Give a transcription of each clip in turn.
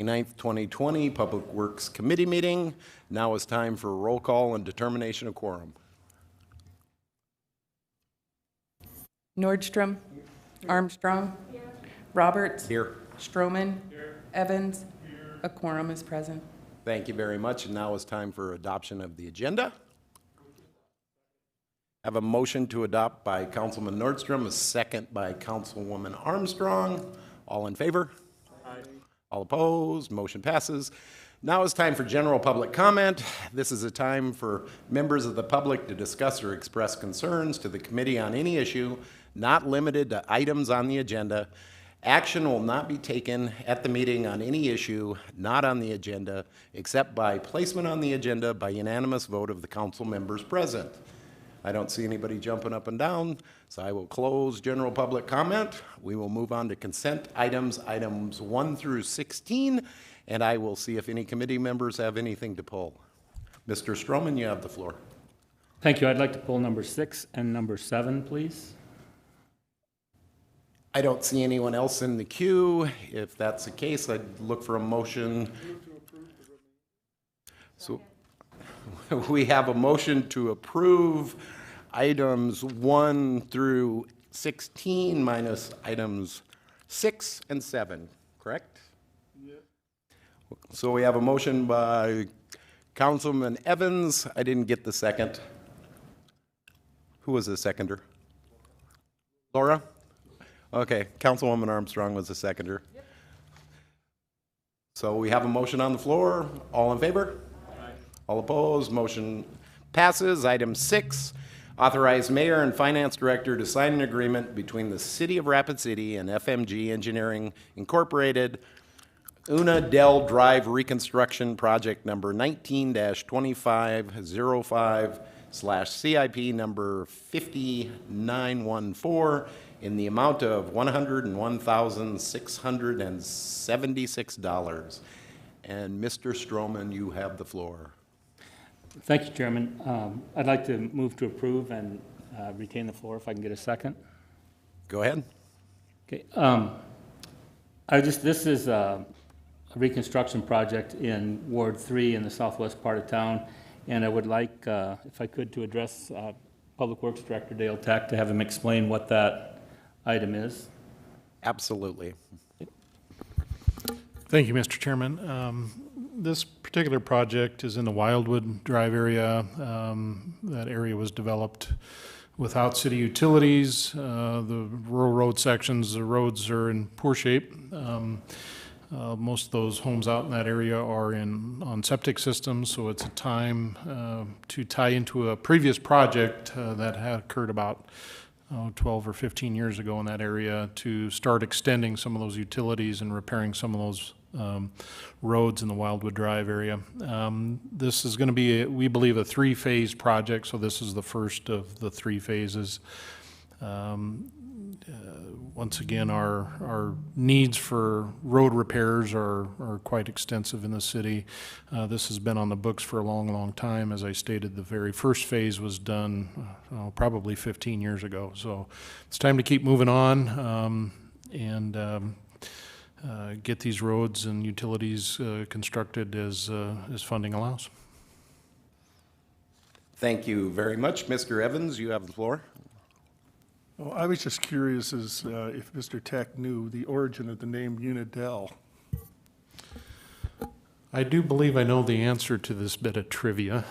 9th, 2020 Public Works Committee meeting. Now is time for roll call and determination of quorum. Nordstrom. Armstrong. Roberts. Here. Stroman. Evans. A quorum is present. Thank you very much. And now is time for adoption of the agenda. Have a motion to adopt by Councilman Nordstrom, a second by Councilwoman Armstrong. All in favor? Aye. All opposed? Motion passes. Now is time for general public comment. This is a time for members of the public to discuss or express concerns to the committee on any issue, not limited to items on the agenda. Action will not be taken at the meeting on any issue not on the agenda, except by placement on the agenda by unanimous vote of the council members present. I don't see anybody jumping up and down, so I will close general public comment. We will move on to consent items 1 through 16, and I will see if any committee members have anything to pull. Mr. Stroman, you have the floor. Thank you. I'd like to pull number 6 and number 7, please. I don't see anyone else in the queue. If that's the case, I'd look for a motion. So we have a motion to approve items 1 through 16 minus items 6 and 7, correct? Yeah. So we have a motion by Councilman Evans. I didn't get the second. Who was the seconder? Laura? Okay, Councilwoman Armstrong was the seconder. Yep. So we have a motion on the floor. All in favor? Aye. All opposed? Motion passes. Item 6, authorize mayor and finance director to sign an agreement between the City of Rapid City and FMG Engineering Incorporated, Una Dell Drive Reconstruction Project number 19-2505/CIP number 5914 in the amount of $101,676. And Mr. Stroman, you have the floor. Thank you, Chairman. I'd like to move to approve and retain the floor if I can get a second. Go ahead. Okay. This is a reconstruction project in Ward 3 in the southwest part of town, and I would like, if I could, to address Public Works Director Dale Tech to have him explain what that item is. Absolutely. Thank you, Mr. Chairman. This particular project is in the Wildwood Drive area. That area was developed without city utilities. The rural road sections, the roads are in poor shape. Most of those homes out in that area are on septic systems, so it's a time to tie into a previous project that had occurred about 12 or 15 years ago in that area to start extending some of those utilities and repairing some of those roads in the Wildwood Drive area. This is going to be, we believe, a 3-phase project, so this is the first of the 3 phases. Once again, our needs for road repairs are quite extensive in the city. This has been on the books for a long, long time. As I stated, the very first phase was done probably 15 years ago. So it's time to keep moving on and get these roads and utilities constructed as funding allows. Thank you very much. Mr. Evans, you have the floor. Well, I was just curious as if Mr. Tech knew the origin of the name Una Dell. I do believe I know the answer to this bit of trivia.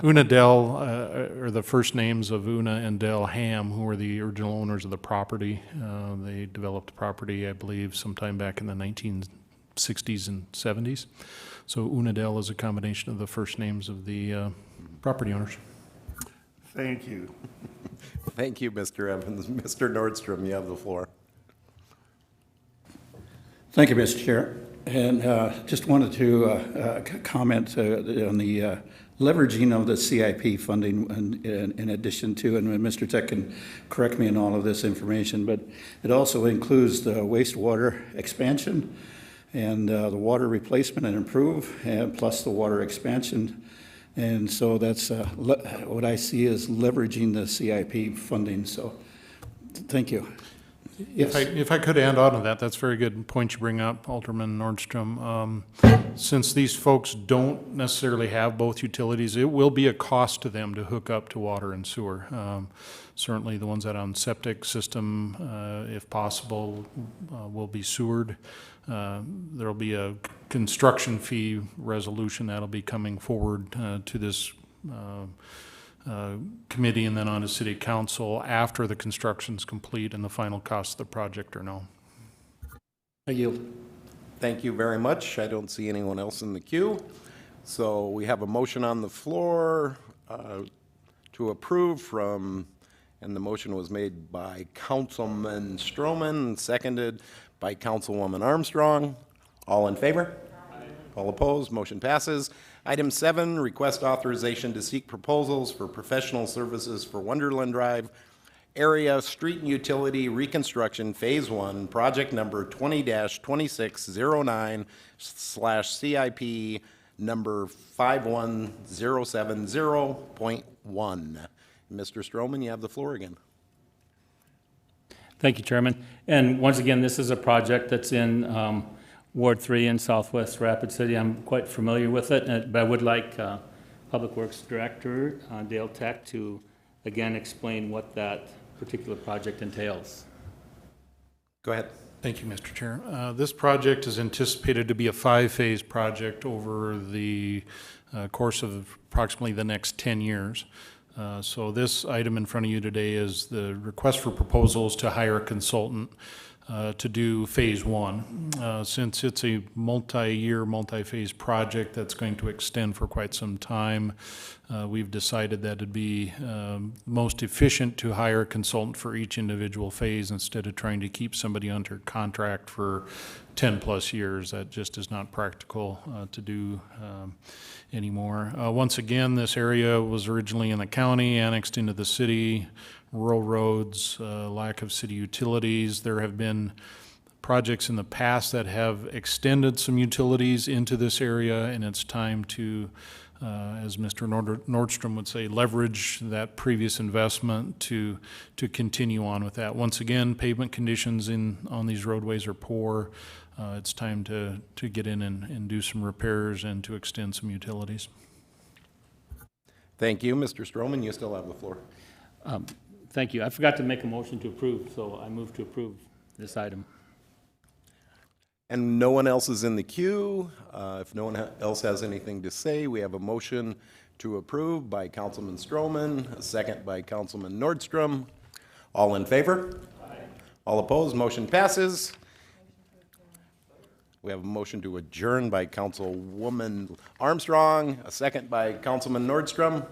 Una Dell are the first names of Una and Dell Ham, who were the original owners of the property. They developed the property, I believe, sometime back in the 1960s and 70s. So Una Dell is a combination of the first names of the property owners. Thank you. Thank you, Mr. Evans. Mr. Nordstrom, you have the floor. Thank you, Mr. Chair. And just wanted to comment on the leveraging of the CIP funding in addition to, and Mr. Tech can correct me on all of this information, but it also includes the wastewater expansion and the water replacement and improve, and plus the water expansion. And so that's what I see as leveraging the CIP funding. So thank you. Yes. If I could add on to that, that's a very good point you bring up, Alderman Nordstrom. Since these folks don't necessarily have both utilities, it will be a cost to them to hook up to water and sewer. Certainly the ones that are on septic system, if possible, will be sewered. There'll be a construction fee resolution that'll be coming forward to this committee and then on to city council after the construction's complete and the final costs of the project are known. I yield. Thank you very much. I don't see anyone else in the queue. So we have a motion on the floor to approve from, and the motion was made by Councilman Stroman, seconded by Councilwoman Armstrong. All in favor? All opposed? Motion passes. Item 7, request authorization to seek proposals for professional services for Wonderland Drive Area Street and Utility Reconstruction Phase 1, project number 20-2609/CIP number 51070.1. Mr. Stroman, you have the floor again. Thank you, Chairman. And once again, this is a project that's in Ward 3 in Southwest Rapid City. I'm quite familiar with it, but I would like Public Works Director Dale Tech to again explain what that particular project entails. Go ahead. Thank you, Mr. Chair. This project is anticipated to be a 5-phase project over the course of approximately the next 10 years. So this item in front of you today is the request for proposals to hire a consultant to do Phase 1. Since it's a multi-year, multi-phase project that's going to extend for quite some time, we've decided that it'd be most efficient to hire a consultant for each individual phase instead of trying to keep somebody under contract for 10-plus years. That just is not practical to do anymore. Once again, this area was originally in the county, annexed into the city. Rural roads, lack of city utilities. There have been projects in the past that have extended some utilities into this area, and it's time to, as Mr. Nordstrom would say, leverage that previous investment to continue on with that. Once again, pavement conditions on these roadways are poor. It's time to get in and do some repairs and to extend some utilities. Thank you. Mr. Stroman, you still have the floor. Thank you. I forgot to make a motion to approve, so I move to approve this item. And no one else is in the queue. If no one else has anything to say, we have a motion to approve by Councilman Stroman, a second by Councilman Nordstrom. All in favor? Aye. All opposed? Motion passes. We have a motion to adjourn by Councilwoman Armstrong, a second by Councilman Nordstrom.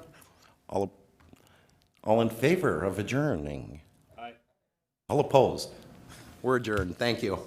All in favor of adjourning? Aye. All opposed? We're adjourned. Thank you.